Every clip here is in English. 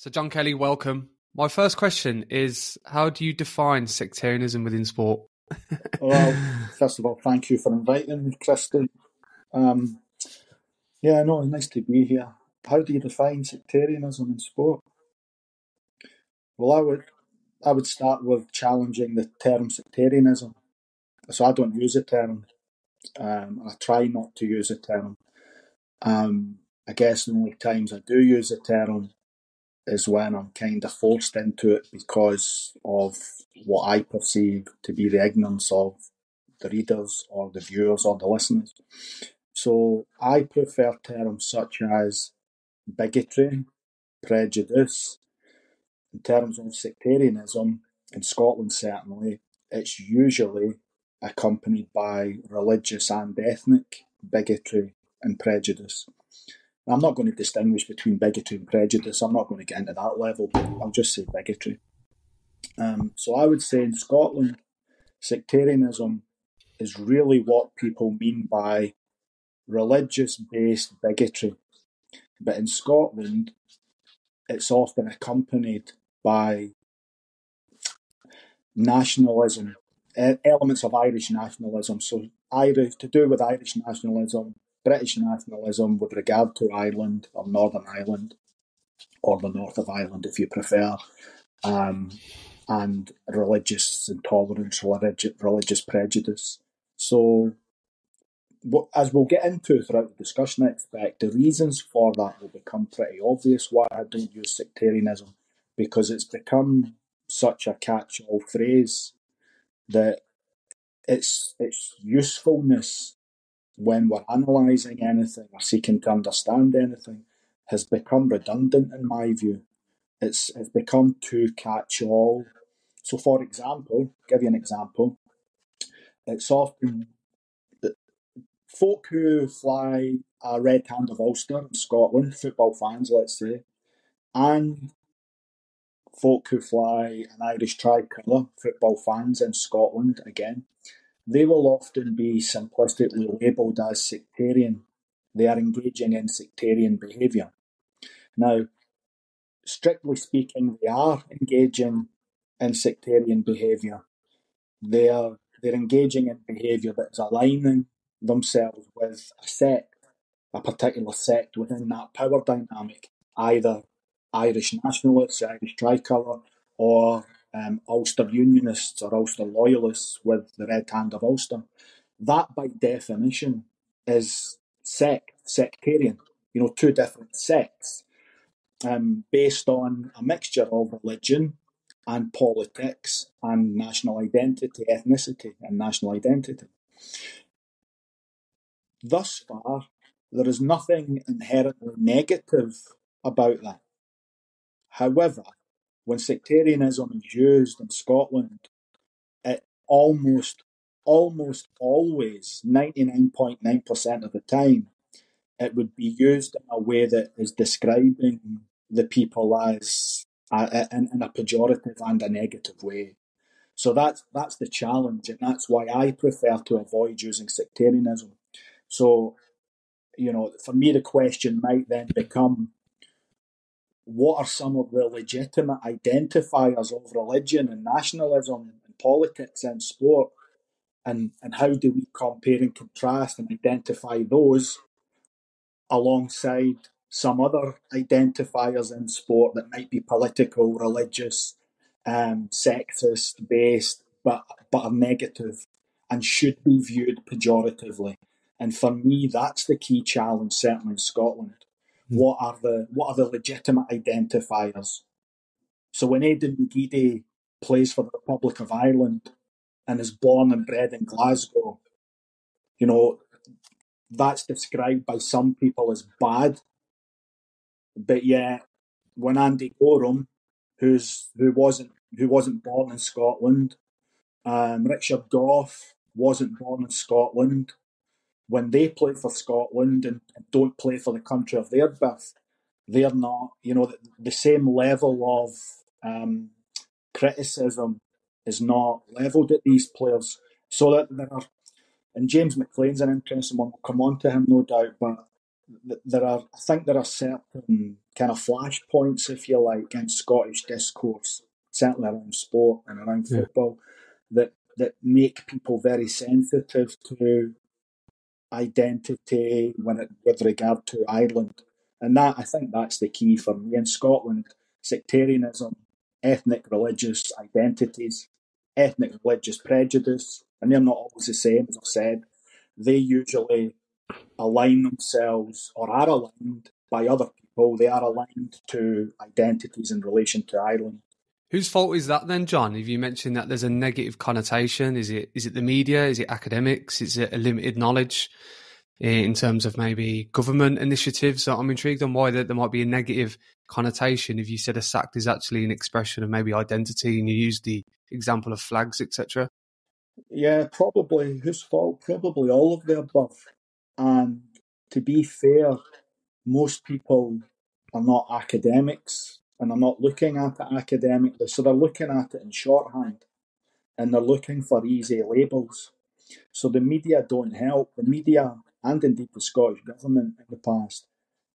So, John Kelly, welcome. My first question is, how do you define sectarianism within sport? Well, first of all, thank you for inviting me, Christy. Nice to be here. How do you define sectarianism in sport? Well, I would start with challenging the term sectarianism. So I don't use the term. I try not to use the term. I guess the only times I do use the term is when I'm kind of forced into it because of what I perceive to be the ignorance of the readers or the viewers or the listeners. So I prefer terms such as bigotry, prejudice. In terms of sectarianism, in Scotland certainly, it's usually accompanied by religious and ethnic bigotry and prejudice. I'm not going to distinguish between bigotry and prejudice. I'm not going to get into that level, but I'll just say bigotry. So I would say in Scotland, sectarianism is really what people mean by religious-based bigotry. But in Scotland, it's often accompanied by nationalism, elements of Irish nationalism. So to do with Irish nationalism, British nationalism with regard to Ireland or Northern Ireland, or the north of Ireland if you prefer, and religious intolerance, religious prejudice. So as we'll get into throughout the discussion, I expect the reasons for that will become pretty obvious why I don't use sectarianism, because it's become such a catch-all phrase that its usefulness when we're analysing anything or seeking to understand anything has become redundant in my view. It's become too catch-all. So for example, give you an example, it's often folk who fly a red hand of Ulster in Scotland, football fans, let's say, and folk who fly an Irish tricolour, football fans in Scotland, again, they will often be simplistically labelled as sectarian. They are engaging in sectarian behaviour. Now, strictly speaking, they are engaging in sectarian behaviour. They're engaging in behaviour that is aligning themselves with a sect, a particular sect within that power dynamic, either Irish nationalists, Irish tricolour, or Ulster Unionists or Ulster Loyalists with the red hand of Ulster. That, by definition, is sectarian. Two different sects based on a mixture of religion and politics and national identity, ethnicity and national identity. Thus far, there is nothing inherently negative about that. However, when sectarianism is used in Scotland, it almost always, 99.9% of the time, it would be used in a way that is describing the people as in a pejorative and a negative way. So that's the challenge, and that's why I prefer to avoid using sectarianism. So, for me, the question might then become, what are some of the legitimate identifiers of religion and nationalism and politics and sport? And how do we compare and contrast and identify those alongside some other identifiers in sport that might be political, religious, sexist based, but are negative and should be viewed pejoratively. And for me, that's the key challenge, certainly in Scotland. What are the legitimate identifiers? So when Aidan McGeady plays for the Republic of Ireland and is born and bred in Glasgow, that's described by some people as bad. But yet, when Andy Gorham, who wasn't born in Scotland, Richard Gough wasn't born in Scotland, when they play for Scotland and don't play for the country of their birth, they're not, the same level of criticism is not levelled at these players. So that there are, and James McLean's an interesting one, we'll come on to him no doubt, but I think there are certain kind of flashpoints, if you like, in Scottish discourse, certainly around sport and around football, that make people very sensitive to identity with regard to Ireland. And that, I think that's the key for me. In Scotland, sectarianism, ethnic religious identities, ethnic religious prejudice, and they're not always the same, as I've said. They usually align themselves or are aligned by other people. They are aligned to identities in relation to Ireland. Whose fault is that then, John? If you mentioned that there's a negative connotation, is it the media? Is it academics? Is it a limited knowledge in terms of maybe government initiatives? So I'm intrigued on why there might be a negative connotation if you said a sack is actually an expression of maybe identity and you use the example of flags, etc. Yeah, probably. Whose fault? Probably all of the above. And to be fair, most people are not academics and are not looking at it academically. So they're looking at it in shorthand and they're looking for easy labels. So the media don't help. The media, and indeed the Scottish government in the past,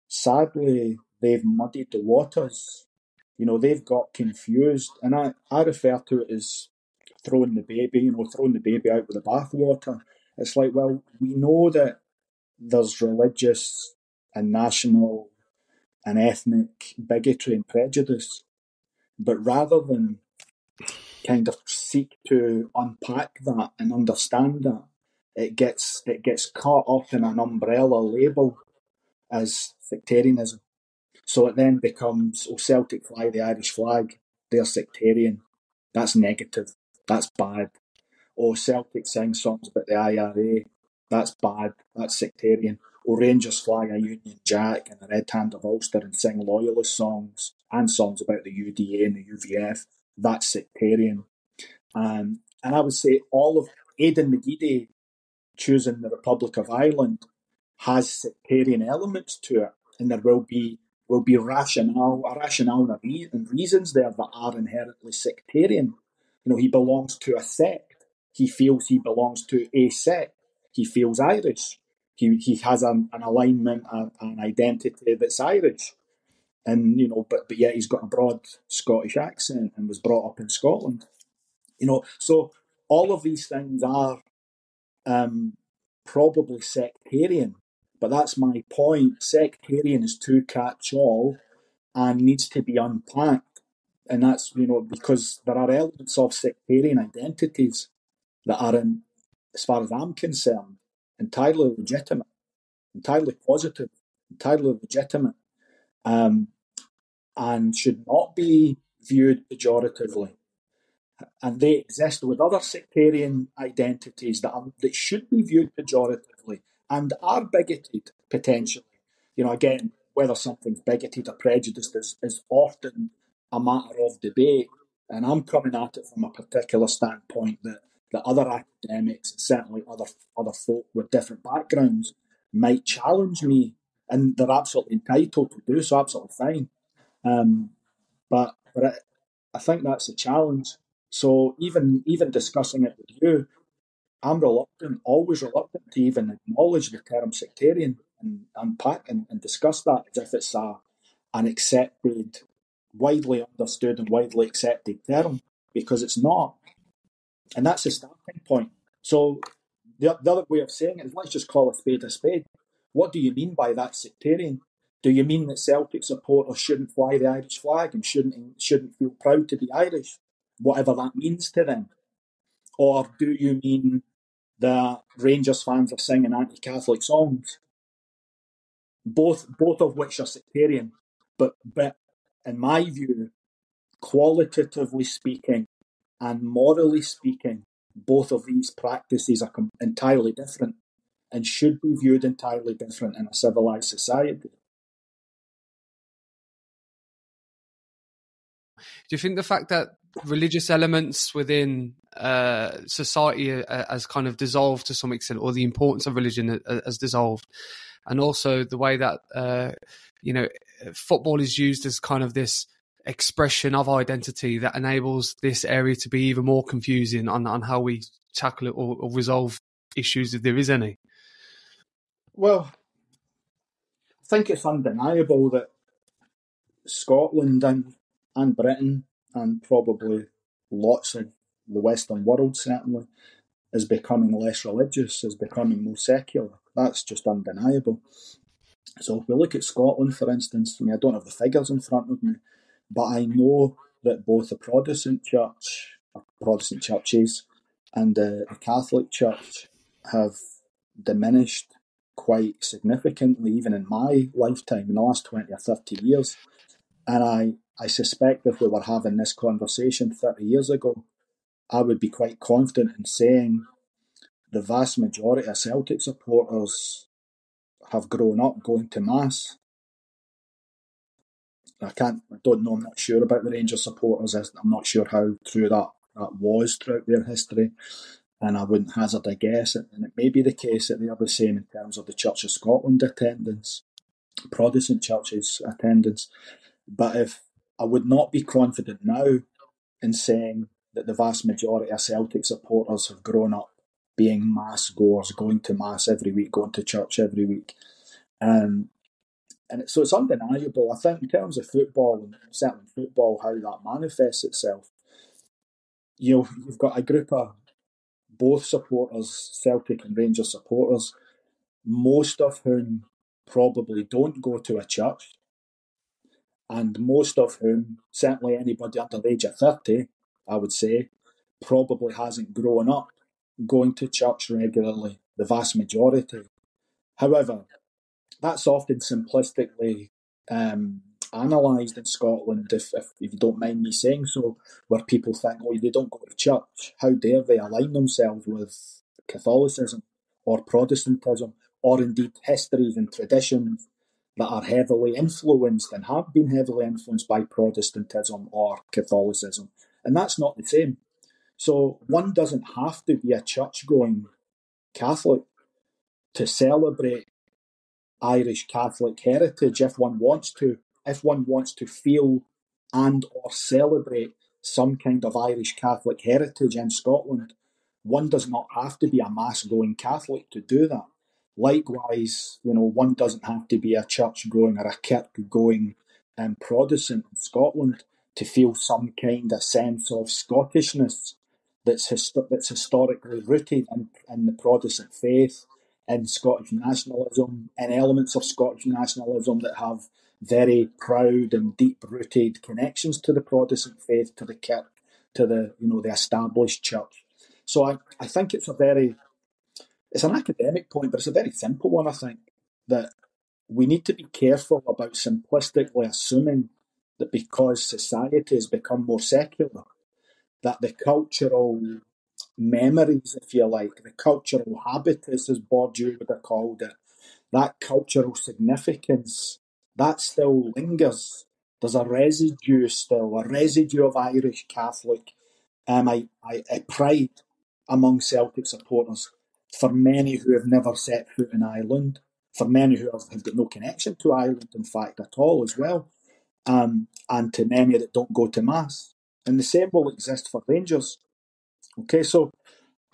sadly, they've muddied the waters. They've got confused. And I refer to it as throwing the baby, throwing the baby out with the bathwater. It's like, well, we know that there's religious and national and ethnic bigotry and prejudice, but rather than kind of seek to unpack that and understand that, it gets caught up in an umbrella label as sectarianism. So it then becomes, Celtic fly the Irish flag, they're sectarian. That's negative. That's bad. Celtic sing songs about the IRA, that's bad. That's sectarian. Rangers fly a Union Jack and a Red Hand of Ulster and sing loyalist songs and songs about the UDA and the UVF. That's sectarian. And I would say all of Aidan McGeady choosing the Republic of Ireland has sectarian elements to it, and there will be rationale and reasons there that are inherently sectarian. He belongs to a sect. He feels he belongs to a sect. He feels Irish. He has an alignment, an identity that's Irish, and but yet he's got a broad Scottish accent and was brought up in Scotland. So all of these things are probably sectarian, but that's my point. Sectarian is too catch-all and needs to be unpacked, and that's because there are elements of sectarian identities that are, as far as I'm concerned, entirely legitimate, entirely positive, entirely legitimate, and should not be viewed pejoratively. And they exist with other sectarian identities that should be viewed pejoratively and are bigoted potentially. Again, whether something's bigoted or prejudiced is often a matter of debate. And I'm coming at it from a particular standpoint that other academics, and certainly other folk with different backgrounds, might challenge me, and they're absolutely entitled to do so, absolutely fine. But I think that's a challenge. So even discussing it with you, I'm always reluctant to even acknowledge the term sectarian and unpack and discuss that as if it's an accepted, widely understood and widely accepted term, because it's not. And that's the starting point. So the other way of saying it is, let's just call a spade a spade. What do you mean by that sectarian? Do you mean that Celtic supporters shouldn't fly the Irish flag and shouldn't feel proud to be Irish, whatever that means to them? Or do you mean that Rangers fans are singing anti-Catholic songs? Both of which are sectarian, but in my view, qualitatively speaking and morally speaking, both of these practices are entirely different and should be viewed entirely different in a civilized society. Do you think the fact that religious elements within society has kind of dissolved to some extent, or the importance of religion has dissolved, and also the way that football is used as kind of this expression of identity that enables this area to be even more confusing on how we tackle it or resolve issues if there is any? Well, think it's undeniable that Scotland and Britain, and probably lots of the Western world certainly, is becoming less religious, is becoming more secular. That's just undeniable. So if we look at Scotland, for instance, I don't have the figures in front of me, but I know that both the Protestant church, Protestant churches, and the Catholic Church have diminished quite significantly, even in my lifetime, in the last 20 or 30 years. And I suspect if we were having this conversation 30 years ago, I would be quite confident in saying the vast majority of Celtic supporters have grown up going to Mass. I don't know, I'm not sure about the Rangers supporters. I'm not sure how true that was throughout their history. And I wouldn't hazard a guess. And it may be the case that they are the same in terms of the Church of Scotland attendance, Protestant churches attendance. But if I would not be confident now in saying that the vast majority of Celtic supporters have grown up being Mass goers, going to Mass every week, going to church every week. So it's undeniable. I think in terms of football, and certainly football, how that manifests itself, you've got a group of both supporters, Celtic and Rangers supporters, most of whom probably don't go to a church, and most of whom, certainly anybody under the age of 30, I would say, probably hasn't grown up going to church regularly, the vast majority. However, that's often simplistically analysed in Scotland, if you don't mind me saying so, where people think, oh, they don't go to church. How dare they align themselves with Catholicism or Protestantism, or indeed histories and traditions that are heavily influenced and have been heavily influenced by Protestantism or Catholicism. And that's not the same. So one doesn't have to be a church-going Catholic to celebrate Irish Catholic heritage if one wants to feel and or celebrate some kind of Irish Catholic heritage in Scotland. One does not have to be a Mass-going Catholic to do that. Likewise, one doesn't have to be a church-going or a kirk-going Protestant in Scotland to feel some kind of sense of Scottishness that's historically rooted in the Protestant faith, in Scottish nationalism, and elements of Scottish nationalism that have very proud and deep-rooted connections to the Protestant faith, to the kirk, to the established church. So I think it's an academic point, but it's a very simple one, I think, that we need to be careful about simplistically assuming that because society has become more secular, that the cultural memories, if you like, the cultural habitus, as Bourdieu would have called it, that cultural significance, that still lingers. There's a residue of Irish Catholic pride among Celtic supporters for many who have never set foot in Ireland, for many who have got no connection to Ireland, in fact, at all as well, and to many that don't go to Mass. And the same will exist for Rangers. Okay, so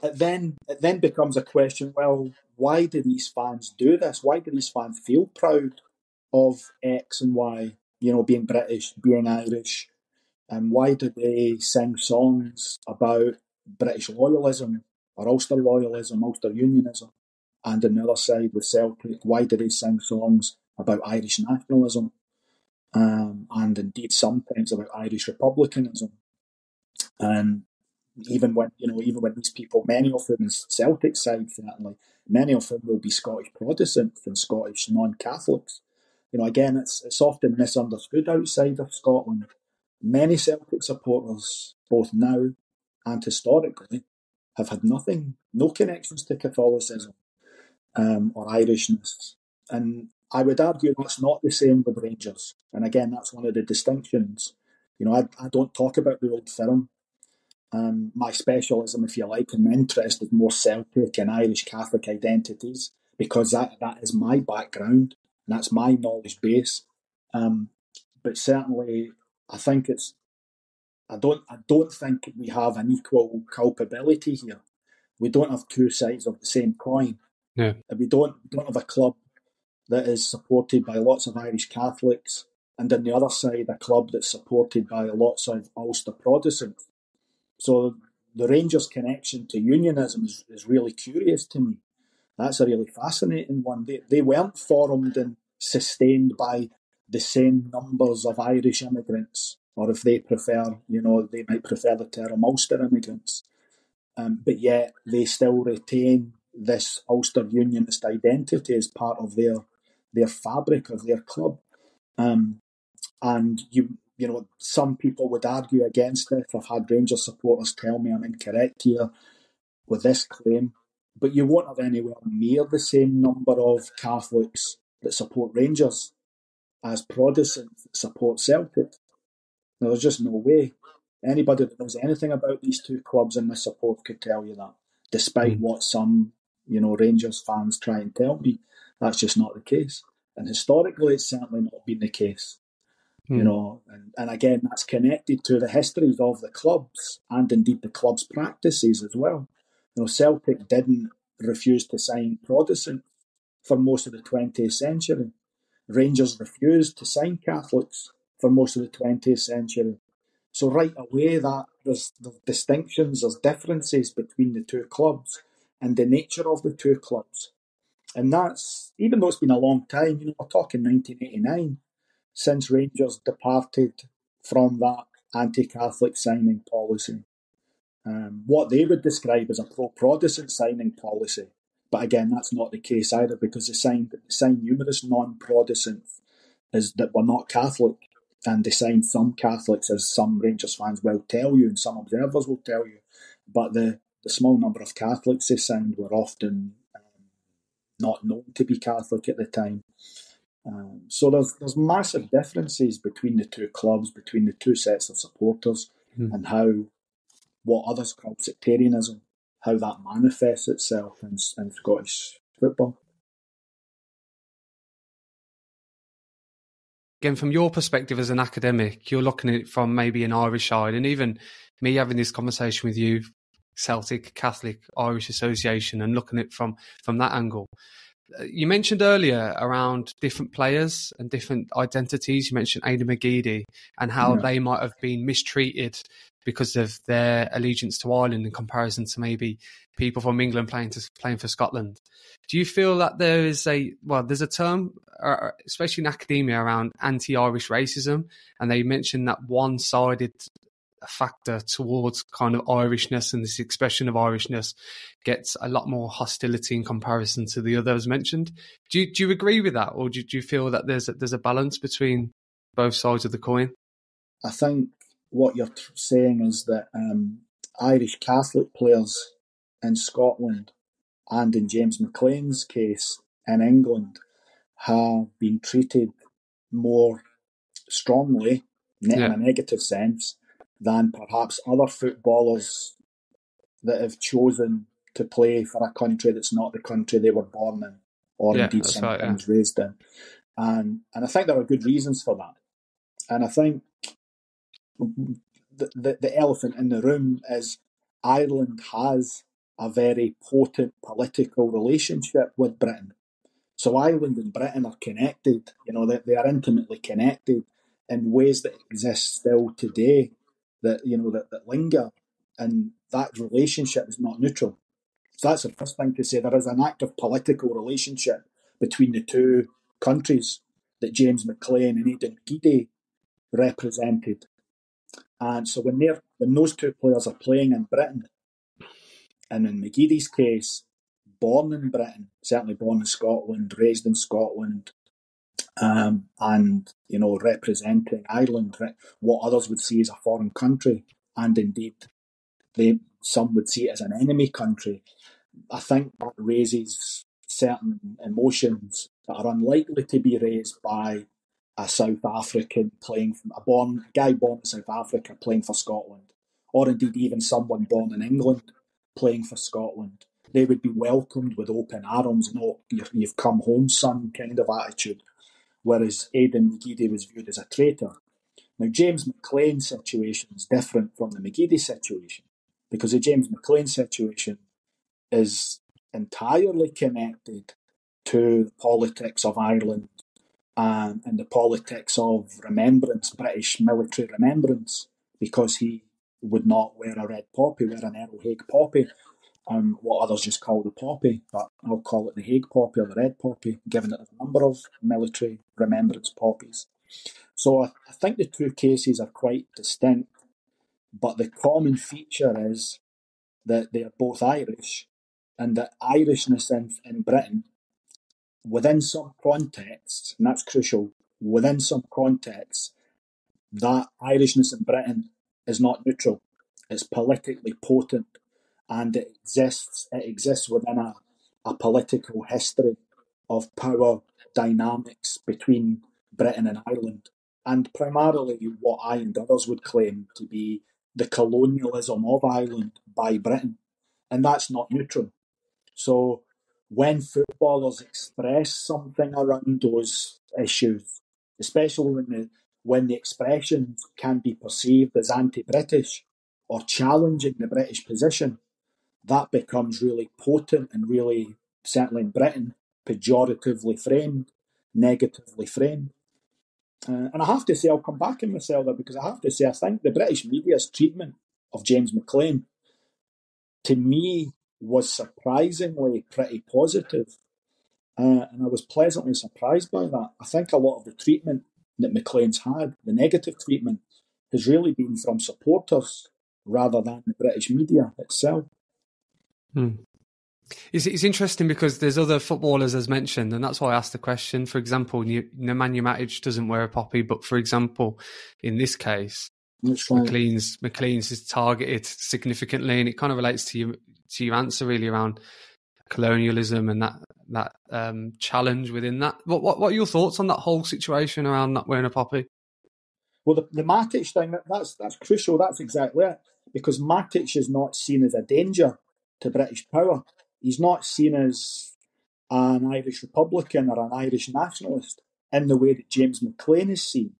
it then becomes a question, well, why do these fans do this? Why do these fans feel proud of X and Y, being British, being Irish? And why do they sing songs about British loyalism or Ulster loyalism, Ulster unionism? And on the other side with Celtic, why do they sing songs about Irish nationalism? And indeed sometimes about Irish republicanism? And even when these people, many of them, in Celtic side certainly, many of them will be Scottish Protestants and Scottish non-Catholics. Again, it's often misunderstood outside of Scotland. Many Celtic supporters, both now and historically, have had no connections to Catholicism or Irishness. And I would argue that's not the same with Rangers. And again, that's one of the distinctions. I don't talk about the old firm. My specialism, if you like, and my interest is more Celtic and Irish Catholic identities, because that is my background and that's my knowledge base. But certainly, I think I don't think we have an equal culpability here. We don't have two sides of the same coin. Yeah. We don't have a club that is supported by lots of Irish Catholics, and on the other side, a club that's supported by lots of Ulster Protestants. So the Rangers' connection to unionism is really curious to me. That's a really fascinating one. They weren't formed and sustained by the same numbers of Irish immigrants, or if they prefer, they might prefer the term Ulster immigrants. But yet they still retain this Ulster Unionist identity as part of their fabric of their club. And some people would argue against it. I've had Rangers supporters tell me I'm incorrect here with this claim, but you won't have anywhere near the same number of Catholics that support Rangers as Protestants that support Celtic. Now, there's just no way. Anybody that knows anything about these two clubs and the support could tell you that, despite what some, Rangers fans try and tell me. That's just not the case. And historically, it's certainly not been the case. And again, that's connected to the histories of the clubs and indeed the club's practices as well. Celtic didn't refuse to sign Protestants for most of the 20th century. Rangers refused to sign Catholics for most of the 20th century. So right away, that there's distinctions, there's differences between the two clubs and the nature of the two clubs. And that's, even though it's been a long time, we're talking 1989, since Rangers departed from that anti-Catholic signing policy. What they would describe as a pro-Protestant signing policy. But again, that's not the case either, because they signed numerous non-Protestants that were not Catholic, and they signed some Catholics, as some Rangers fans will tell you, and some observers will tell you. But the small number of Catholics they signed were often not known to be Catholic at the time. So there's massive differences between the two clubs, between the two sets of supporters, and how what others call sectarianism, how that manifests itself in Scottish football. Again, from your perspective as an academic, you're looking at it from maybe an Irish side, and even me having this conversation with you, Celtic, Catholic, Irish Association, and looking at it from that angle. You mentioned earlier around different players and different identities. You mentioned Aidan McGeady and how they might have been mistreated because of their allegiance to Ireland in comparison to maybe people from England playing for Scotland. Do you feel that there's a term, especially in academia, around anti-Irish racism, and they mentioned that one-sided factor towards kind of Irishness, and this expression of Irishness gets a lot more hostility in comparison to the others mentioned. Do you agree with that, or do you feel that there's a balance between both sides of the coin? I think what you're saying is that Irish Catholic players in Scotland, and in James McLean's case in England, have been treated more strongly, in a negative sense, than perhaps other footballers that have chosen to play for a country that's not the country they were born in, or indeed sometimes raised in. And I think there are good reasons for that. And I think the elephant in the room is Ireland has a very potent political relationship with Britain. So Ireland and Britain are connected, they are intimately connected in ways that exist still today, that linger, and that relationship is not neutral. So that's the first thing to say. There is an active political relationship between the two countries that James McLean and Aidan McGeady represented. And so when those two players are playing in Britain, and in McGeady's case, born in Britain, certainly born in Scotland, raised in Scotland, and representing Ireland, what others would see as a foreign country, and indeed some would see it as an enemy country. I think that raises certain emotions that are unlikely to be raised by a South African a guy born in South Africa playing for Scotland, or indeed even someone born in England playing for Scotland. They would be welcomed with open arms and, "Oh, you've come home, son," kind of attitude. Whereas Aidan McGeady was viewed as a traitor. Now, James McLean's situation is different from the McGeady situation, because the James McLean situation is entirely connected to the politics of Ireland and the politics of remembrance, British military remembrance, because he would not wear a red poppy, wear an Earl Haig poppy, what others just call the poppy, but I'll call it the Haig poppy or the red poppy, given that there's a number of military remembrance poppies. So I think the two cases are quite distinct, but the common feature is that they are both Irish, and that Irishness in Britain, within some contexts, and that's crucial, within some contexts, that Irishness in Britain is not neutral. It's politically potent, and it exists within a political history of power dynamics between Britain and Ireland, and primarily what I and others would claim to be the colonialism of Ireland by Britain, and that's not neutral. So when footballers express something around those issues, especially when the expressions can be perceived as anti-British or challenging the British position, that becomes really potent and really, certainly in Britain, pejoratively framed, negatively framed. And I have to say, I'll come back in myself there, because I have to say, I think the British media's treatment of James McLean, to me, was surprisingly pretty positive. And I was pleasantly surprised by that. I think a lot of the treatment that McLean's had, the negative treatment, has really been from supporters rather than the British media itself. It's interesting because there's other footballers as mentioned, and that's why I asked the question. For example, Nemanja Matic doesn't wear a poppy, but for example, in this case, McLean's is targeted significantly, and it kind of relates to your answer really around colonialism and that challenge within that. What are your thoughts on that whole situation around not wearing a poppy? Well, the Matic thing, that's crucial. That's exactly it, because Matic is not seen as a danger to British power. He's not seen as an Irish Republican or an Irish nationalist in the way that James McLean is seen.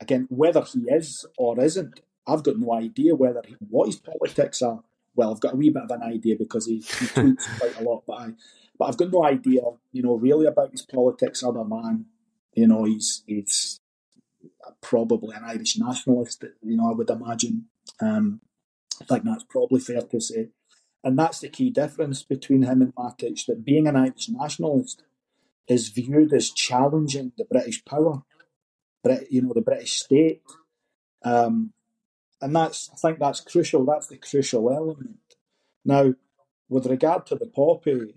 Again, whether he is or isn't, I've got no idea what his politics are. Well, I've got a wee bit of an idea because he tweets quite a lot, but I've got no idea, really about his politics other than, he's probably an Irish nationalist, I would imagine. I think that's probably fair to say. And that's the key difference between him and Matic, that being an Irish nationalist is viewed as challenging the British power, the British state. And I think that's crucial. That's the crucial element. Now, with regard to the poppy,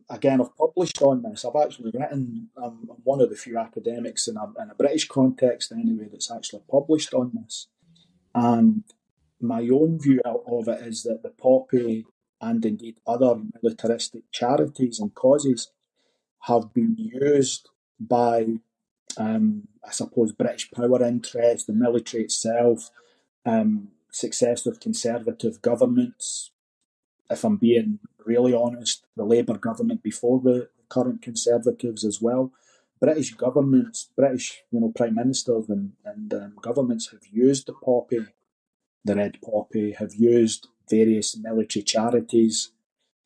again, I've published on this. I've actually written, I'm one of the few academics in a British context anyway that's actually published on this. And my own view of it is that the poppy and indeed other militaristic charities and causes have been used by, I suppose, British power interests, the military itself, successive Conservative governments. If I'm being really honest, the Labour government before the current Conservatives as well. British governments, British prime ministers and governments have used the poppy, the red poppy, have used various military charities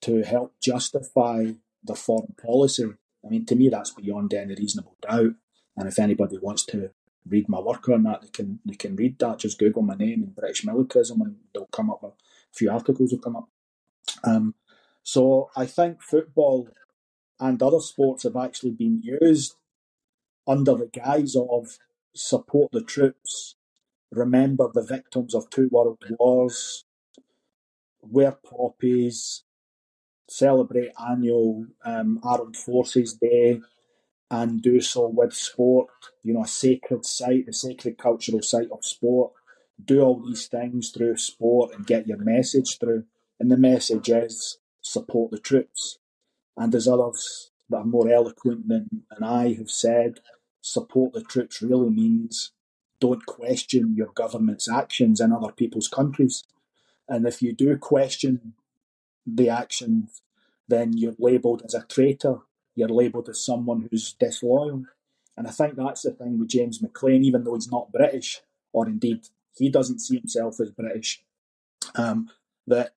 to help justify their foreign policy. I mean, to me, that's beyond any reasonable doubt. And if anybody wants to read my work on that, they can read that. Just Google my name and British militarism, and they'll come up. A few articles will come up. So I think football and other sports have actually been used under the guise of support the troops, remember the victims of 2 world wars, wear poppies, celebrate annual Armed Forces Day, and do so with sport, a sacred site, the sacred cultural site of sport. Do all these things through sport and get your message through. And the message is support the troops. And as others that are more eloquent than I have said, support the troops really means don't question your government's actions in other people's countries. And if you do question the actions, then you're labelled as a traitor. You're labelled as someone who's disloyal. And I think that's the thing with James McLean, even though he's not British, or indeed he doesn't see himself as British, that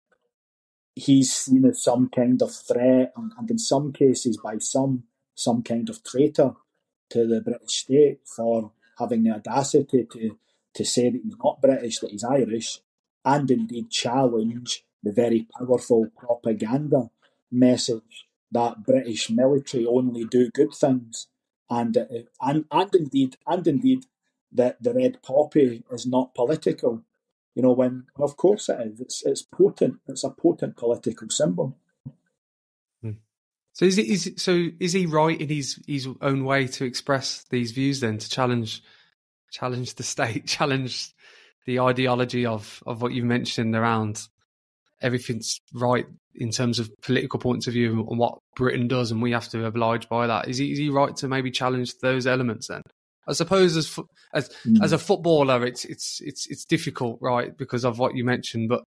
he's seen as some kind of threat, and in some cases by some kind of traitor to the British state for having the audacity to say that he's not British, that he's Irish, and indeed challenge the very powerful propaganda message that British military only do good things, and indeed that the red poppy is not political. You know, when of course it is. It's potent. It's a potent political symbol. So is he right in his own way to express these views then, to challenge the state, challenge the ideology of what you mentioned around everything's right in terms of political points of view and what Britain does, and we have to oblige by that? Is he right to maybe challenge those elements then? I suppose as a footballer, it's difficult, right, because of what you mentioned, but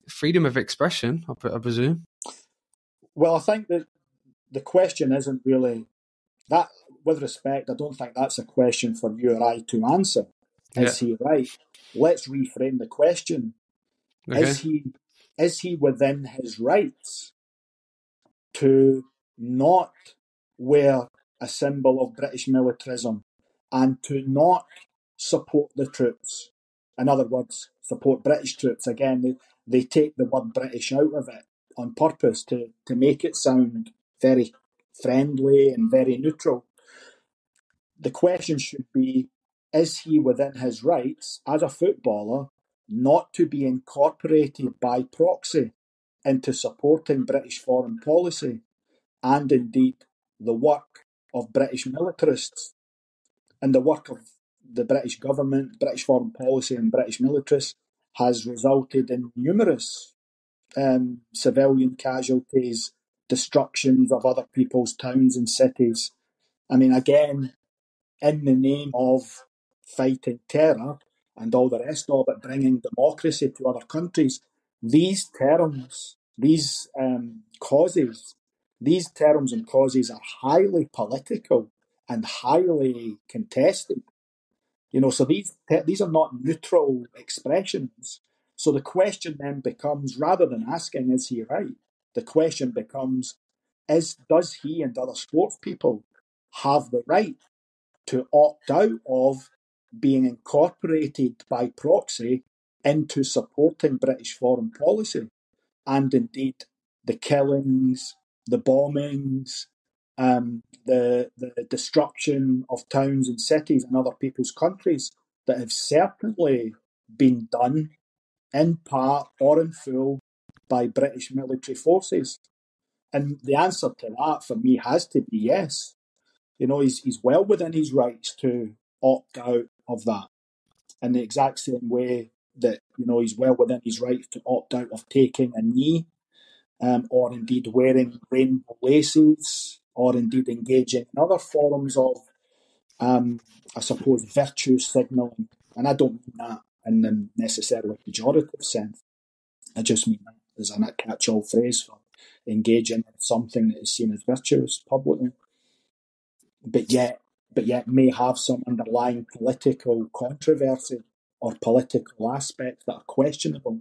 freedom of expression, I presume. Well, I think that the question isn't really that. With respect, I don't think that's a question for you or I to answer. Is he right? Let's reframe the question. Okay. Is he within his rights to not wear a symbol of British militarism and to not support the troops? In other words, support British troops. Again, they take the word British out of it on purpose to make it sound very friendly and very neutral. The question should be, is he within his rights as a footballer not to be incorporated by proxy into supporting British foreign policy and indeed the work of British militarists and the work of the British government, British foreign policy and British militarists has resulted in numerous civilian casualties, destructions of other people's towns and cities. I mean, again, in the name of fighting terror and all the rest of it, bringing democracy to other countries, these terms, these causes, these terms and causes are highly political and highly contested. You know, so these are not neutral expressions. So the question then becomes, rather than asking, is he right? The question becomes, does he and other sports people have the right to opt out of being incorporated by proxy into supporting British foreign policy and indeed the killings, the bombings, the destruction of towns and cities in other people's countries that have certainly been done in part or in full by British military forces? And the answer to that for me has to be yes. You know, he's well within his rights to opt out of that in the exact same way that, you know, he's well within his rights to opt out of taking a knee, or indeed wearing rainbow laces, or indeed engaging in other forms of, I suppose, virtue signalling. And I don't mean that in the necessarily pejorative sense. I just mean that as a catch-all phrase for engaging in something that is seen as virtuous publicly, but yet may have some underlying political controversy or political aspects that are questionable.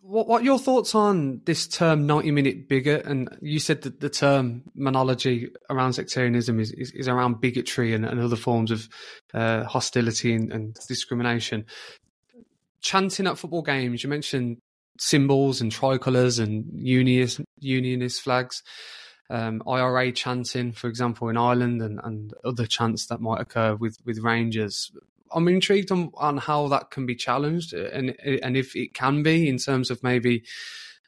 What are your thoughts on this term 90-minute bigot? And you said that the terminology around sectarianism is around bigotry and other forms of hostility and discrimination. Chanting at football games, you mentioned symbols and tricolours and unionist flags. IRA chanting, for example, in Ireland, and other chants that might occur with Rangers. I'm intrigued on how that can be challenged, and if it can be, in terms of maybe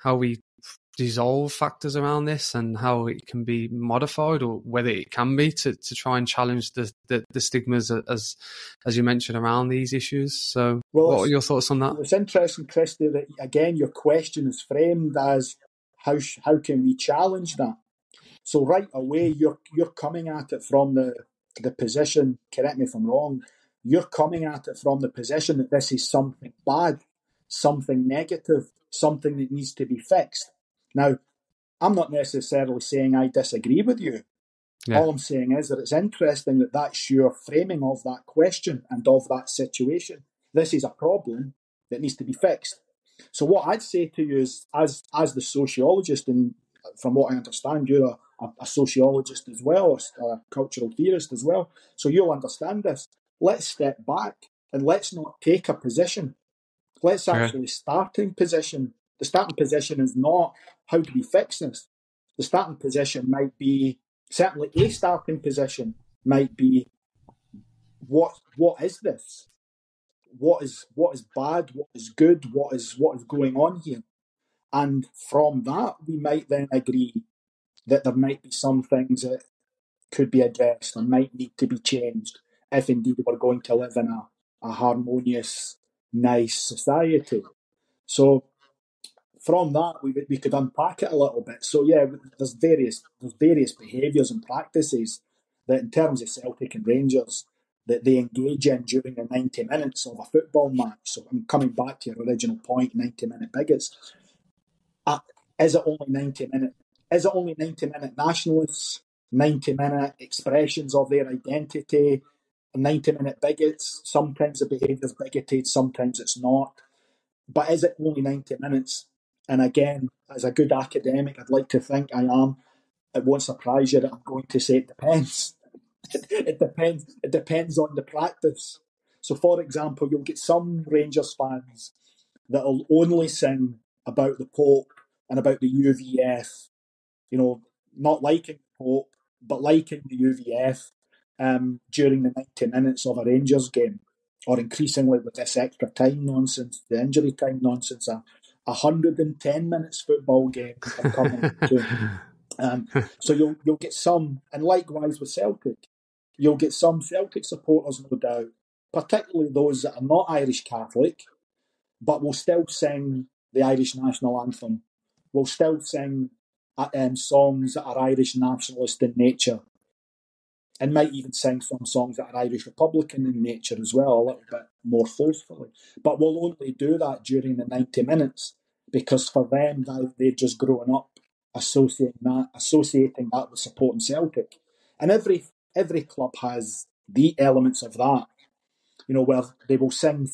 how we dissolve factors around this and how it can be modified, or whether it can be to try and challenge the stigmas as you mentioned around these issues. So, what are your thoughts on that? It's interesting, Christy, that again your question is framed as how can we challenge that? So right away you're coming at it from the position. Correct me if I'm wrong. You're coming at it from the position that this is something bad, something negative, something that needs to be fixed. Now, I'm not necessarily saying I disagree with you. Yeah. All I'm saying is that it's interesting that that's your framing of that question and of that situation. This is a problem that needs to be fixed. So what I'd say to you is, as the sociologist, and from what I understand, you're a sociologist as well, a cultural theorist as well, so you'll understand this. Let's step back and let's not take a position. Let's actually starting position. The starting position is not how do we fix this. The starting position might be, certainly a starting position might be, what is this? What is bad? What is good? What is going on here? And from that, we might then agree that there might be some things that could be addressed and might need to be changed if indeed we're going to live in a harmonious, nice society. So from that, we could unpack it a little bit. So yeah, there's various behaviours and practices that, in terms of Celtic and Rangers, that they engage in during the 90 minutes of a football match. So I'm coming back to your original point, 90-minute bigots. Is it only 90-minute? Is it only 90-minute nationalists? 90-minute expressions of their identity? 90-minute bigots? Sometimes the behaviour is bigoted, sometimes it's not. But is it only 90 minutes? And again, as a good academic, I'd like to think I am. It won't surprise you that I'm going to say it depends. It depends. It depends on the practice. So, for example, you'll get some Rangers fans that'll only sing about the Pope and about the UVF, not liking the Pope, but liking the UVF during the 90 minutes of a Rangers game, or increasingly with this extra time nonsense, the injury time nonsense, a 110 minutes football game are coming to. So you'll get some, and likewise with Celtic, you'll get some Celtic supporters, no doubt, particularly those that are not Irish Catholic, but will still sing the Irish national anthem, will still sing songs that are Irish nationalist in nature, and might even sing some songs that are Irish Republican in nature as well, a little bit more forcefully. But will only do that during the 90 minutes, because for them, they've just grown up associating that with supporting Celtic. And every club has the elements of that, where they will sing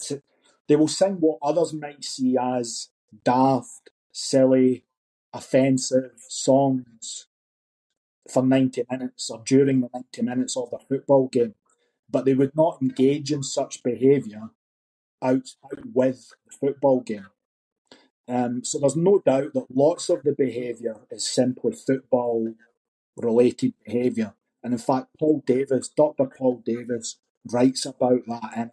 what others might see as daft, silly, offensive songs for 90 minutes or during the 90 minutes of their football game, but they would not engage in such behaviour out with the football game. So there's no doubt that lots of the behaviour is simply football-related behaviour. And in fact, Dr. Paul Davis, writes about that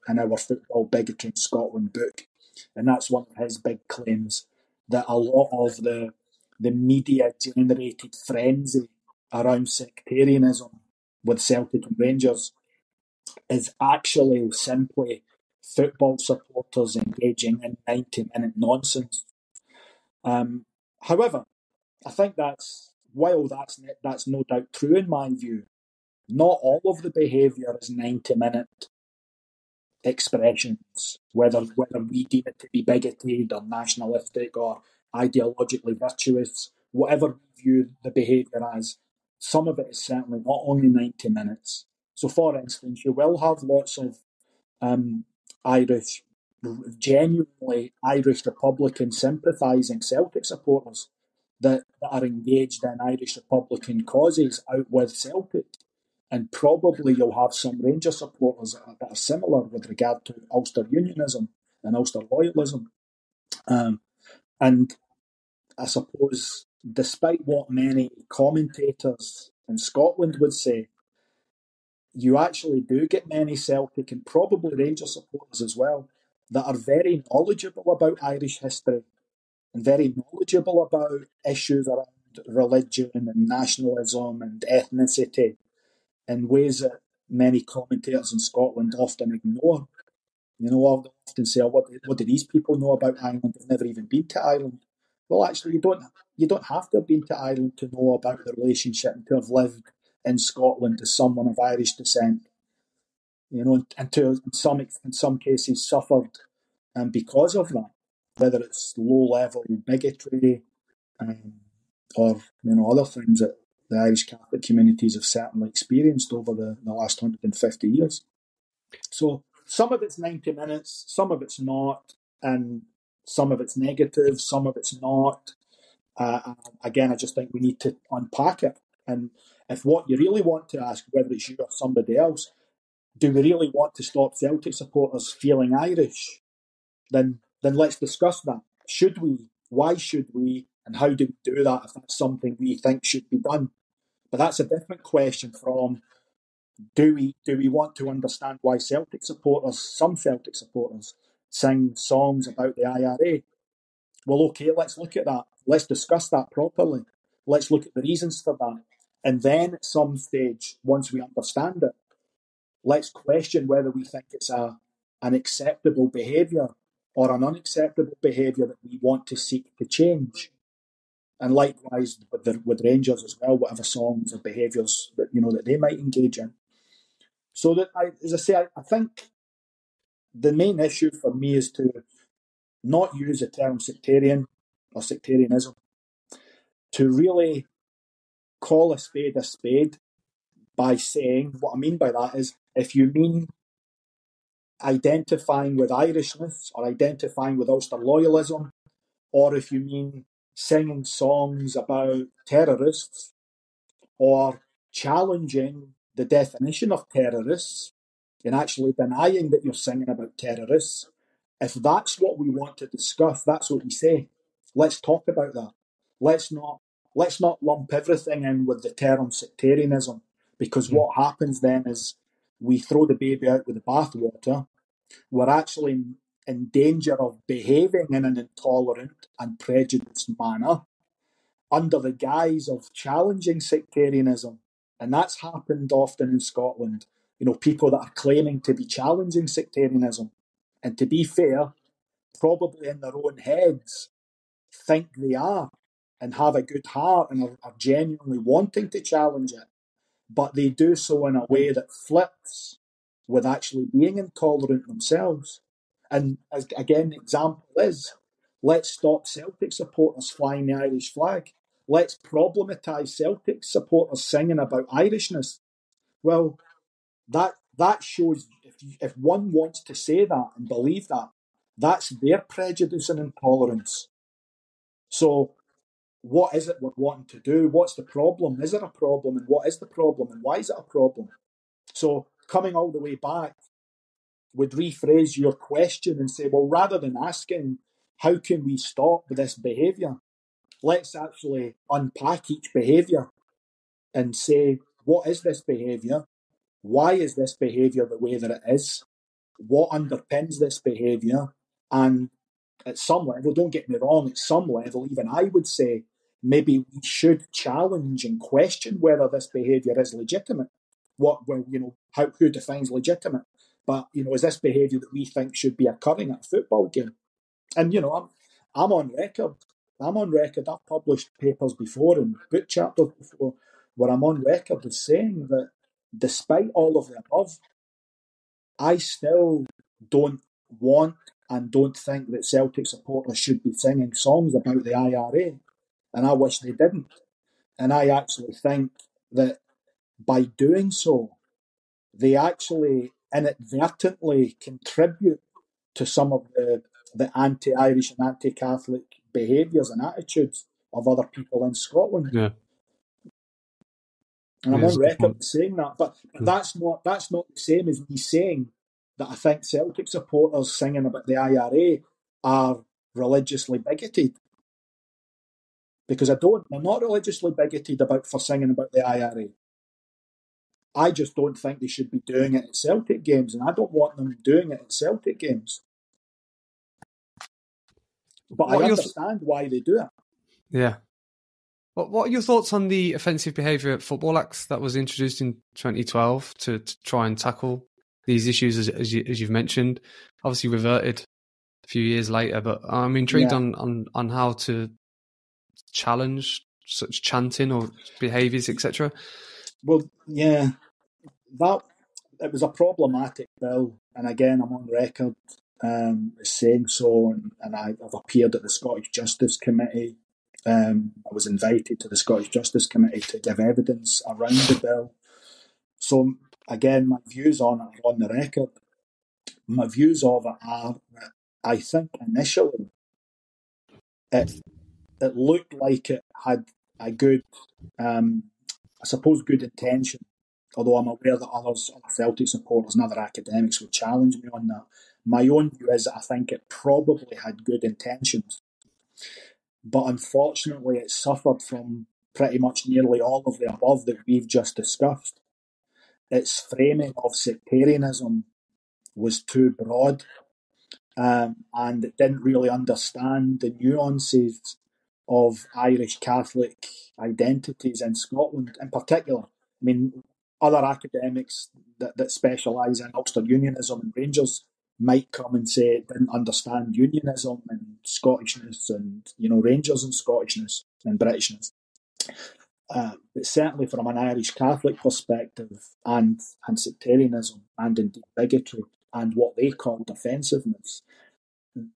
in our Football Bigotry in Scotland book. And that's one of his big claims, that a lot of the media-generated frenzy around sectarianism with Celtic and Rangers is actually simply football supporters engaging in 90-minute nonsense. However, I think while that's no doubt true in my view, not all of the behaviour is 90-minute expressions, whether we deem it to be bigoted or nationalistic or ideologically virtuous, whatever we view the behaviour as, some of it is certainly not only 90 minutes. So, for instance, you will have lots of genuinely Irish Republican sympathising Celtic supporters that are engaged in Irish Republican causes out with Celtic. And probably you'll have some Rangers supporters that are similar with regard to Ulster Unionism and Ulster loyalism. And I suppose, despite what many commentators in Scotland would say, you actually do get many Celtic and probably Rangers supporters as well that are very knowledgeable about Irish history and very knowledgeable about issues around religion and nationalism and ethnicity in ways that many commentators in Scotland often ignore. I'll often say, what do these people know about Ireland? They've never even been to Ireland. Well, actually, you don't have to have been to Ireland to know about the relationship and to have lived in Scotland as someone of Irish descent. And to, in some cases, suffered because of that, whether it's low-level bigotry or other things that the Irish Catholic communities have certainly experienced over the last 150 years. So some of it's 90 minutes, some of it's not, and Some of it's negative, some of it's not. Again, I just think we need to unpack it. And if what you really want to ask, whether it's you or somebody else, do we really want to stop Celtic supporters feeling Irish? Then let's discuss that. Should we? Why should we? And how do we do that if that's something we think should be done? But that's a different question from do we want to understand why Celtic supporters, some Celtic supporters, sing songs about the IRA? Well, okay, let's look at that. Let's discuss that properly. Let's look at the reasons for that. And then at some stage, once we understand it, let's question whether we think it's an acceptable behaviour or an unacceptable behaviour that we want to seek to change. And likewise with Rangers as well, whatever songs or behaviours that that they might engage in. So that as I say, I think the main issue for me is to not use the term sectarian or sectarianism, to really call a spade by saying, what I mean by that is, if you mean identifying with Irishness or identifying with Ulster loyalism, or if you mean singing songs about terrorists or challenging the definition of terrorists and actually denying that you're singing about terrorists, if that's what we want to discuss, that's what we say. Let's talk about that. Let's not lump everything in with the term sectarianism, because what happens then is we throw the baby out with the bathwater. We're actually in danger of behaving in an intolerant and prejudiced manner under the guise of challenging sectarianism. And that's happened often in Scotland. People that are claiming to be challenging sectarianism. And to be fair, probably in their own heads, think they are and have a good heart and are genuinely wanting to challenge it. But they do so in a way that flips with actually being intolerant themselves. And again, the example is, let's stop Celtic supporters flying the Irish flag. Let's problematise Celtic supporters singing about Irishness. Well, that shows, if one wants to say that and believe that, that's their prejudice and intolerance. So what is it we're wanting to do? What's the problem? Is there a problem? And what is the problem? And why is it a problem? So coming all the way back would rephrase your question and say, well, rather than asking, how can we stop this behaviour? Let's actually unpack each behaviour and say, what is this behaviour? Why is this behaviour the way that it is? What underpins this behaviour? And at some level, don't get me wrong, at some level, even I would say, maybe we should challenge and question whether this behaviour is legitimate. Who defines legitimate? But is this behaviour that we think should be occurring at a football game? And I'm on record. I've published papers before and book chapters before where I'm on record as saying that despite all of the above, I still don't want and don't think that Celtic supporters should be singing songs about the IRA. And I wish they didn't. And I actually think that by doing so, they actually inadvertently contribute to some of the anti-Irish and anti-Catholic behaviours and attitudes of other people in Scotland. Yeah. And I'm on record saying that. But that's not the same as me saying that I think Celtic supporters singing about the IRA are religiously bigoted. Because I'm not religiously bigoted for singing about the IRA. I just don't think they should be doing it at Celtic games, and I don't want them doing it at Celtic games. But I understand why they do it. Yeah. What are your thoughts on the offensive behaviour at Football Acts that was introduced in 2012 to try and tackle these issues, as you've mentioned? Obviously reverted a few years later, but I'm intrigued on how to challenge such chanting or behaviours, etc. Well, yeah, it was a problematic bill, and again, I'm on record saying so, and I've appeared at the Scottish Justice Committee. I was invited to the Scottish Justice Committee to give evidence around the bill. So again, my views on it are on the record. My views of it are that I think initially it it looked like it had a good, I suppose, good intention. Although I'm aware that other Celtic supporters and other academics would challenge me on that. My own view is that I think it probably had good intentions, but unfortunately it suffered from pretty much nearly all of the above that we've just discussed. Its framing of sectarianism was too broad, and it didn't really understand the nuances of Irish Catholic identities in Scotland in particular. I mean, other academics that specialise in Ulster Unionism and Rangers might come and say it didn't understand Unionism and Scottishness and, Rangers and Scottishness and Britishness. But certainly from an Irish Catholic perspective and sectarianism and indeed bigotry and what they called offensiveness,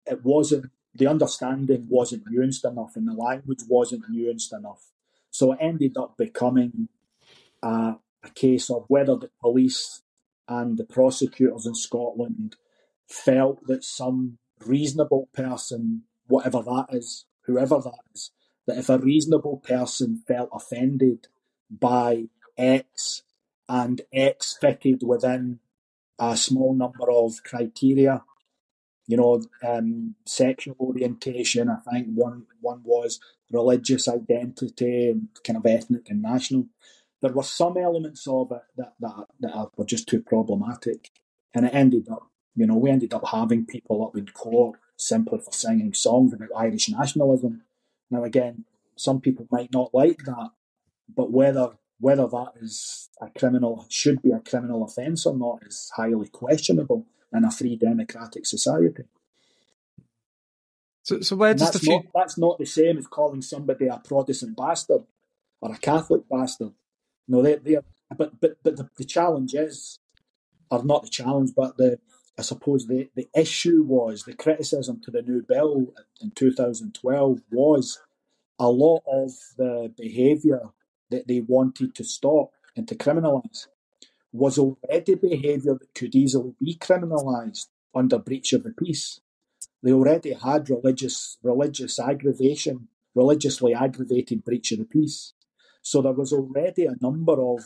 it wasn't, the understanding wasn't nuanced enough and the language wasn't nuanced enough. So it ended up becoming a case of whether the police and the prosecutors in Scotland felt that some reasonable person, whatever that is, whoever that is, that if a reasonable person felt offended by X and X fitted within a small number of criteria, sexual orientation. I think one was religious identity and kind of ethnic and national. There were some elements of it that were just too problematic, and it ended up, we ended up having people up in court simply for singing songs about Irish nationalism. Now, again, some people might not like that, but whether that is should be a criminal offence or not is highly questionable in a free democratic society. So where And does the that's not the same as calling somebody a Protestant bastard or a Catholic bastard. No, but the challenge is, or not the challenge, but I suppose the issue was the criticism to the new bill in 2012 was a lot of the behaviour that they wanted to stop and to criminalise was already behaviour that could easily be criminalised under breach of the peace. They already had religiously aggravated breach of the peace. So there was already a number of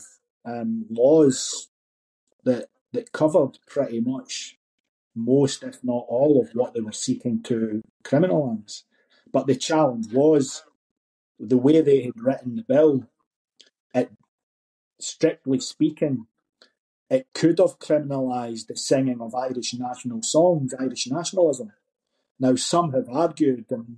laws that covered pretty much most, if not all, of what they were seeking to criminalise. But the challenge was the way they had written the bill. It, strictly speaking, it could have criminalised the singing of Irish national songs, Irish nationalism. Now, some have argued, and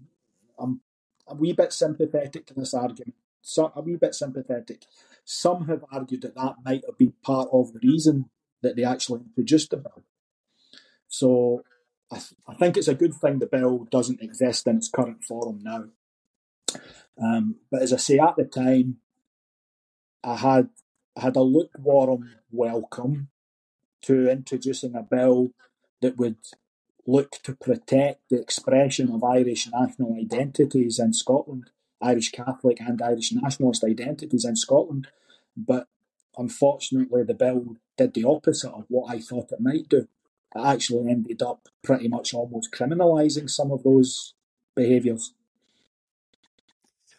I'm a wee bit sympathetic to this argument, a wee bit sympathetic. Some have argued that that might have been part of the reason that they actually introduced the bill. So I think it's a good thing the bill doesn't exist in its current form now. But as I say, at the time, I had a lukewarm welcome to introducing a bill that would look to protect the expression of Irish national identities in Scotland, Irish Catholic and Irish nationalist identities in Scotland. But unfortunately, the bill did the opposite of what I thought it might do. It actually ended up pretty much almost criminalising some of those behaviours.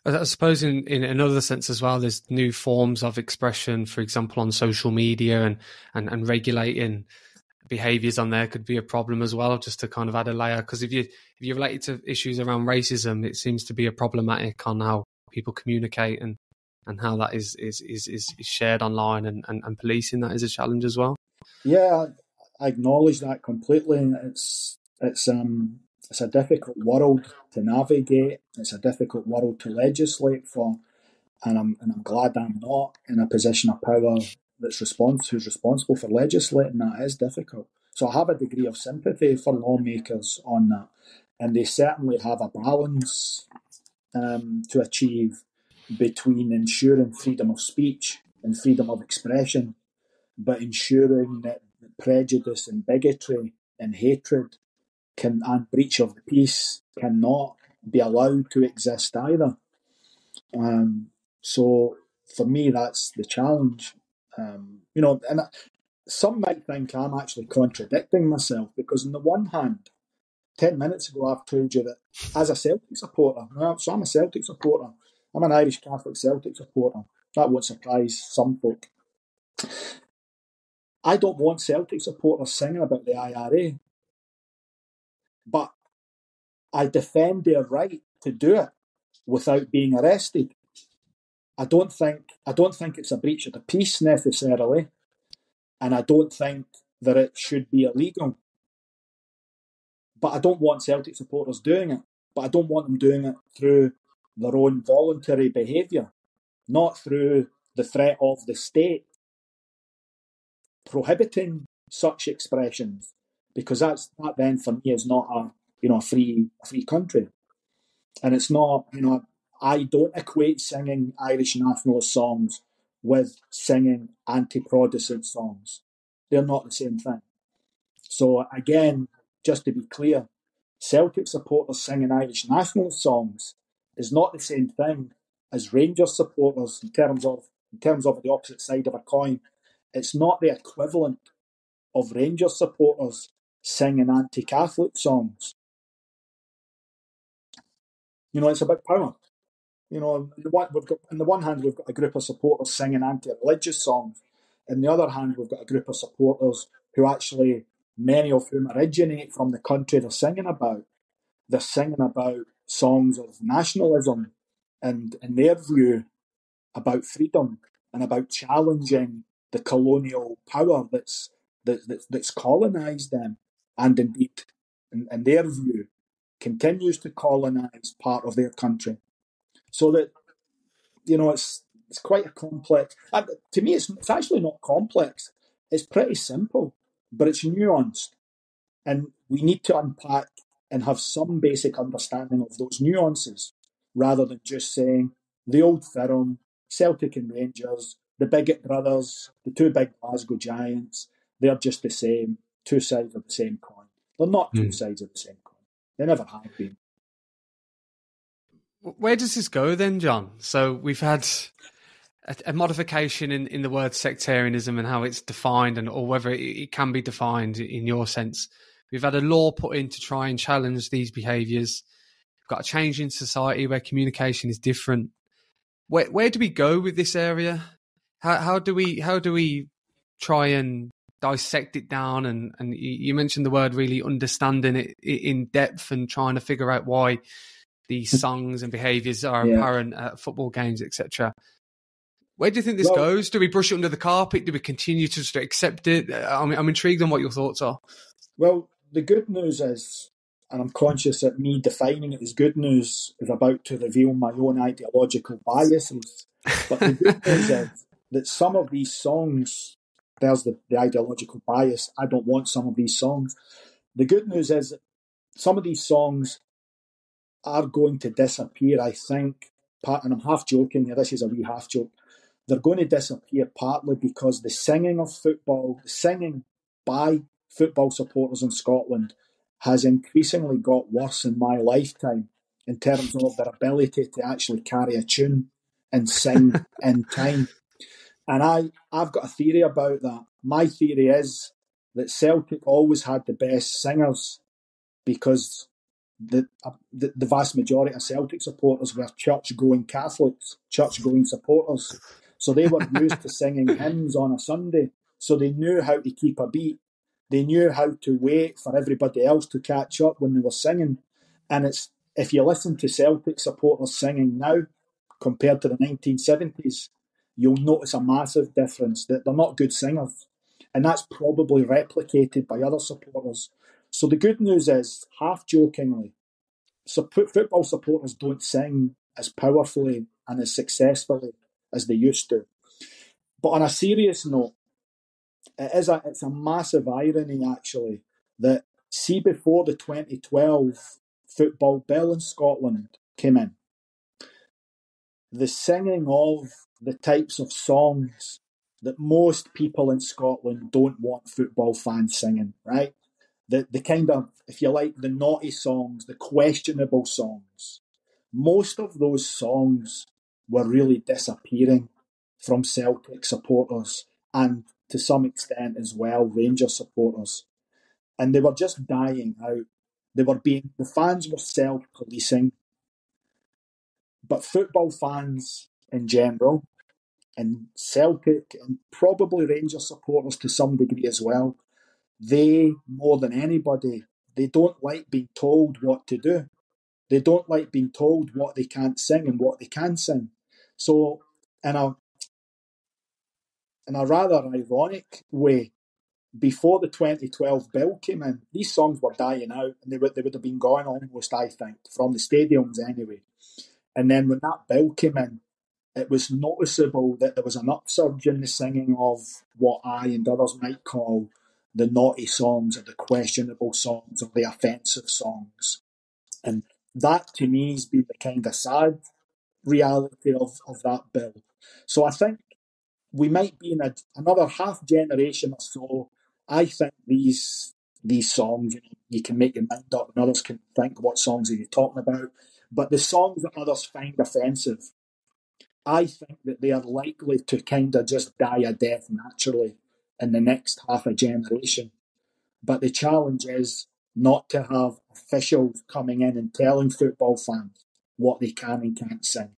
I suppose in another sense as well, there's new forms of expression, for example, on social media and regulating behaviours on there could be a problem as well, just to kind of add a layer. Because if you relate it to issues around racism, it seems to be a problematic on how people communicate and how that is shared online and policing that is a challenge as well. Yeah, I acknowledge that completely. It's a difficult world to navigate. It's a difficult world to legislate for, and I'm glad I'm not in a position of power who's responsible for legislating that. It is difficult. So I have a degree of sympathy for lawmakers on that, and they certainly have a balance to achieve between ensuring freedom of speech and freedom of expression, but ensuring that prejudice and bigotry and hatred and breach of the peace cannot be allowed to exist either. So for me, that's the challenge. And some might think I'm actually contradicting myself because on the one hand, 10 minutes ago, I've told you that as a Celtic supporter, so I'm a Celtic supporter. I'm an Irish Catholic Celtic supporter. That won't surprise some folk. I don't want Celtic supporters singing about the IRA, but I defend their right to do it without being arrested. I don't think it's a breach of the peace necessarily, and I don't think that it should be illegal. But I don't want Celtic supporters doing it. But I don't want them doing it through their own voluntary behaviour, not through the threat of the state prohibiting such expressions, because that then for me is not a free country, and it's not I don't equate singing Irish nationalist songs with singing anti-Protestant songs. They're not the same thing. So again, just to be clear, Celtic supporters singing Irish nationalist songs is not the same thing as Rangers supporters in terms of the opposite side of a coin. It's not the equivalent of Rangers supporters singing anti-Catholic songs. It's about power. On the one hand, we've got a group of supporters singing anti-religious songs. On the other hand, we've got a group of supporters who actually, many of whom originate from the country they're singing about. They're singing about songs of nationalism and, in their view, about freedom and about challenging the colonial power that's colonised them, and indeed, in their view, continues to colonise part of their country. So that it's quite a complex. To me, it's actually not complex. It's pretty simple, but it's nuanced, and we need to unpack and have some basic understanding of those nuances, rather than just saying the old firm, Celtic and Rangers, the Bigot brothers, the two big Glasgow giants, they're just the same, two sides of the same coin. They're not two sides of the same coin. They never have been. Where does this go then, John? So we've had a modification in the word sectarianism and how it's defined, or whether it can be defined in your sense. We've had a law put in to try and challenge these behaviours. We've got a change in society where communication is different. Where do we go with this area? How do we try and dissect it down? And you mentioned the word really understanding it in depth and trying to figure out why these songs and behaviours are apparent at football games, etc. Where do you think this goes? Do we brush it under the carpet? Do we continue to just accept it? I'm intrigued on what your thoughts are. Well, the good news is, and I'm conscious that me defining it as good news is about to reveal my own ideological biases, but the good news is that some of these songs, there's the ideological bias, I don't want some of these songs. The good news is that some of these songs are going to disappear, I think, and I'm half joking here, this is a wee half joke, they're going to disappear partly because the singing by football supporters in Scotland has increasingly got worse in my lifetime in terms of their ability to actually carry a tune and sing in time. And I've got a theory about that. My theory is that Celtic always had the best singers because the vast majority of Celtic supporters were church-going Catholics, church-going supporters. So they were used to singing hymns on a Sunday. So they knew how to keep a beat. They knew how to wait for everybody else to catch up when they were singing. And if you listen to Celtic supporters singing now compared to the 1970s, you'll notice a massive difference, that they're not good singers. And that's probably replicated by other supporters. So the good news is, half jokingly, football supporters don't sing as powerfully and as successfully as they used to. But on a serious note, it's a massive irony, actually, that before the 2012 football bill in Scotland came in, the singing of the types of songs that most people in Scotland don't want football fans singing, right? The kind of, if you like, the naughty songs, the questionable songs, most of those songs were really disappearing from Celtic supporters and to some extent as well Rangers supporters. And they were just dying out. the fans were self-policing, but football fans in general, and Celtic and probably Rangers supporters to some degree as well, they, more than anybody, they don't like being told what to do. They don't like being told what they can't sing and what they can sing. So, in a rather ironic way, before the 2012 bill came in, these songs were dying out, and they would have been gone almost, I think, from the stadiums anyway. And then when that bill came in, it was noticeable that there was an upsurge in the singing of what I and others might call the naughty songs or the questionable songs or the offensive songs. And that to me has been the kind of sad reality of that bill. So I think we might be in another half generation or so. I think these songs, you can make your mind up and others can think what songs are you talking about. But the songs that others find offensive, I think that they are likely to kind of just die a death naturally in the next half a generation. But the challenge is not to have officials coming in and telling football fans what they can and can't sing,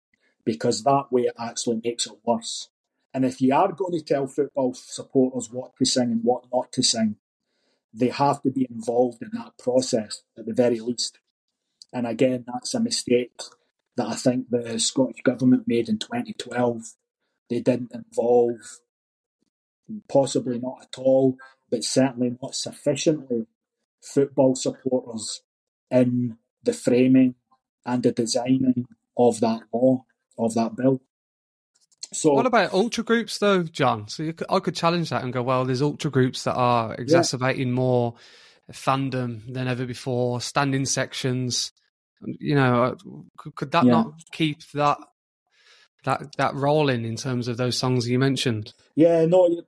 because that way it actually makes it worse. And if you are going to tell football supporters what to sing and what not to sing, they have to be involved in that process at the very least. And again, that's a mistake that I think the Scottish Government made in 2012. They didn't involve, possibly not at all, but certainly not sufficiently, football supporters in the framing and the designing of that law, of that bill. So, what about ultra groups, though, John? So I could challenge that and go, well, there's ultra groups that are exacerbating more fandom than ever before, standing sections. Could that not keep that rolling in terms of those songs you mentioned? Yeah, no,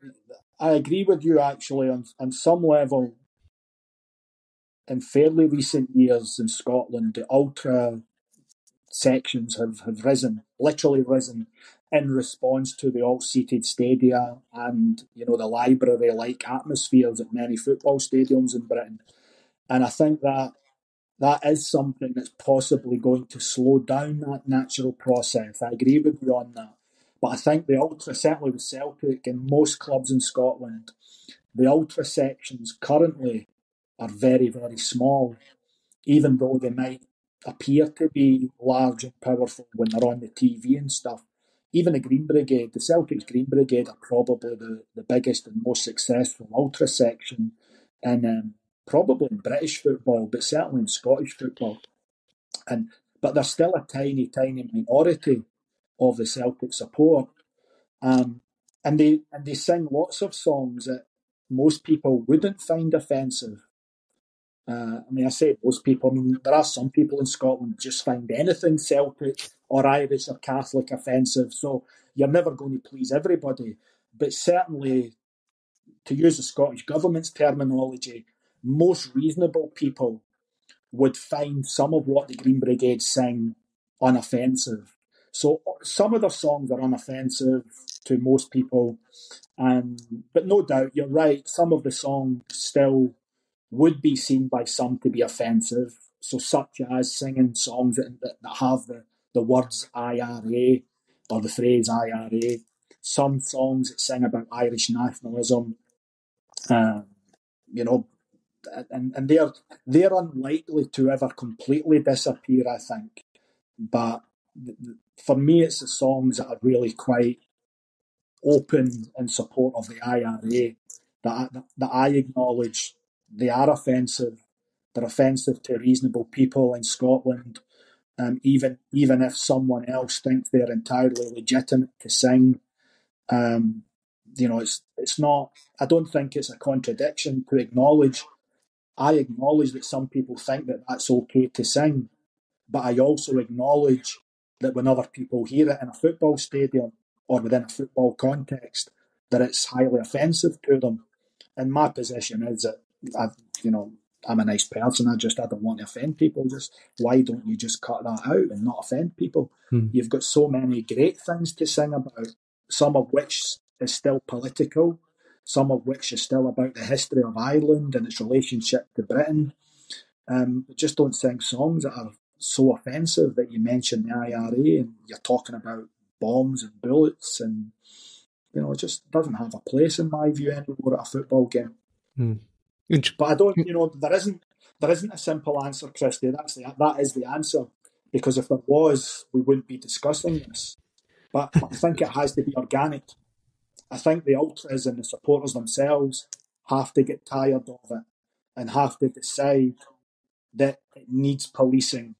I agree with you actually on some level. In fairly recent years in Scotland, the ultra sections have risen, literally risen, in response to the all-seated stadia and the library-like atmospheres at many football stadiums in Britain. And I think that is something that's possibly going to slow down that natural process. I agree with you on that. But I think the ultra, certainly with Celtic and most clubs in Scotland, the ultra sections currently are very, very small, even though they might appear to be large and powerful when they're on the TV and stuff. Even the Green Brigade, the Celtic's Green Brigade are probably the biggest and most successful ultra section in probably in British football, but certainly in Scottish football. But they're still a tiny, tiny minority of the Celtic support. And they sing lots of songs that most people wouldn't find offensive. I say most people. There are some people in Scotland who just find anything Celtic or Irish or Catholic offensive. So you're never going to please everybody. But certainly, to use the Scottish Government's terminology, most reasonable people would find some of what the Green Brigade sing unoffensive. So some of their songs are unoffensive to most people. But no doubt, you're right, some of the songs still would be seen by some to be offensive. So such as singing songs that have the words IRA or the phrase IRA. Some songs that sing about Irish nationalism, you know, and they're unlikely to ever completely disappear, I think. But for me, it's the songs that are really quite open in support of the IRA that I acknowledge they are offensive. They're offensive to reasonable people in Scotland, even if someone else thinks they're entirely legitimate to sing. It's not. I don't think it's a contradiction to acknowledge. I acknowledge that some people think that that's okay to sing, but I also acknowledge that when other people hear it in a football stadium or within a football context, that it's highly offensive to them. And my position is that I'm a nice person. I don't want to offend people. Just why don't you just cut that out and not offend people? You've got so many great things to sing about, some of which is still political, some of which is still about the history of Ireland and its relationship to Britain. But just don't sing songs that are so offensive that you mention the IRA and you're talking about bombs and bullets, and it just doesn't have a place in my view anymore at a football game. But I don't, there isn't a simple answer, Christy. That is the answer, because if there was, we wouldn't be discussing this. But I think it has to be organic. I think the ultras and the supporters themselves have to get tired of it and have to decide that it needs policing,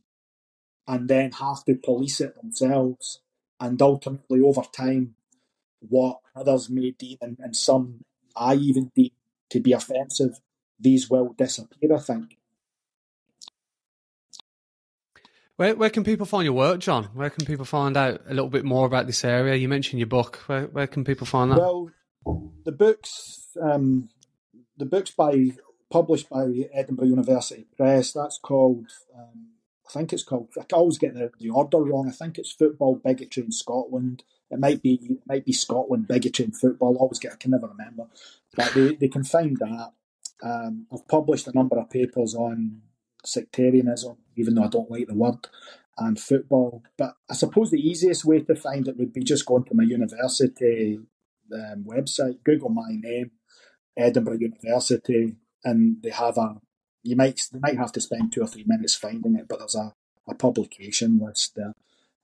and then have to police it themselves. And ultimately, over time, what others may deem, and some I even deem to be offensive, these will disappear, I think. Where can people find your work, John? Where can people find out a little bit more about this area? You mentioned your book. Where can people find that? Well, the book's published by Edinburgh University Press. That's called, I always get the order wrong. I think it's Football, Bigotry in Scotland. It might be Scotland, Bigotry in Football. I can never remember. But they can find that. I've published a number of papers on sectarianism, even though I don't like the word, and football. But I suppose the easiest way to find it would be just going to my university website, Google my name, Edinburgh University, and they might have to spend 2 or 3 minutes finding it, but there's a publication list there,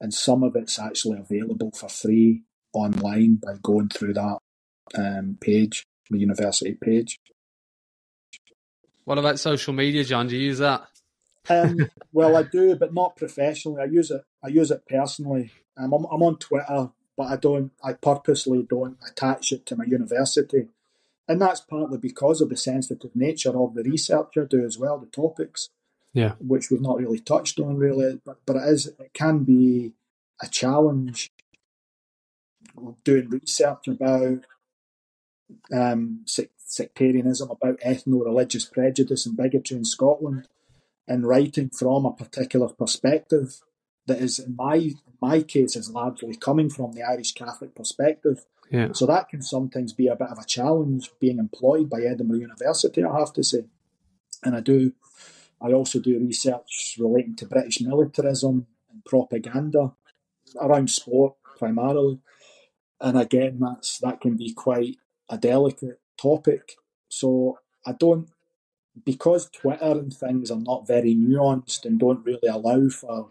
and some of it's actually available for free online by going through that page, the university page. What about social media, John? Do you use that? Well, I do, but not professionally. I use it personally. I'm on Twitter, but I purposely don't attach it to my university. And that's partly because of the sensitive nature of the research I do as well, the topics, which we've not really touched on, really. But it can be a challenge doing research about sectarianism, about ethno-religious prejudice and bigotry in Scotland, and writing from a particular perspective that is, in my case, is largely coming from the Irish Catholic perspective. Yeah. So that can sometimes be a bit of a challenge being employed by Edinburgh University, I have to say. And I also do research relating to British militarism and propaganda around sport primarily. And again, that can be quite a delicate topic. So because Twitter and things are not very nuanced and don't really allow for,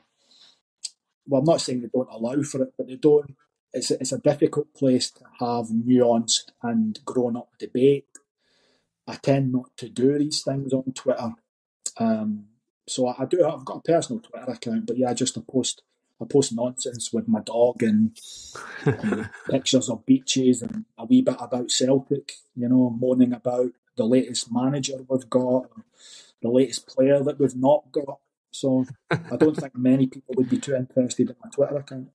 well, I'm not saying they don't allow for it, but they don't. It's a difficult place to have nuanced and grown-up debate. I tend not to do these things on Twitter. So I've got a personal Twitter account, but yeah, I post nonsense with my dog and pictures of beaches and a wee bit about Celtic, moaning about the latest manager we've got, or the latest player that we've not got. So I don't think many people would be too interested in my Twitter account.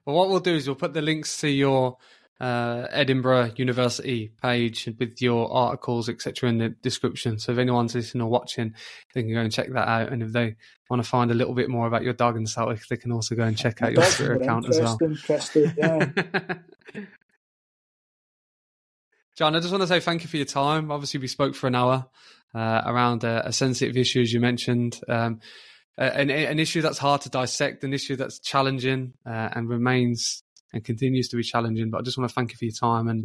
Well, what we'll do is we'll put the links to your Edinburgh University page with your articles, etc., in the description. So if anyone's listening or watching, they can go and check that out. And if they want to find a little bit more about your dog and Celtic, they can also go and check out your Twitter account as well. Interesting, yeah. John, I just want to say thank you for your time. Obviously, we spoke for an hour around a sensitive issue, as you mentioned. An issue that's hard to dissect, an issue that's challenging and remains and continues to be challenging. But I just want to thank you for your time, and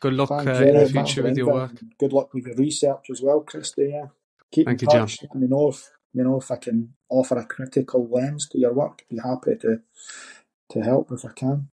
good luck in the future with your work. Good luck with your research as well, Christy. Yeah, keep in touch. John. Let me know if I can offer a critical lens to your work. Be happy to help if I can.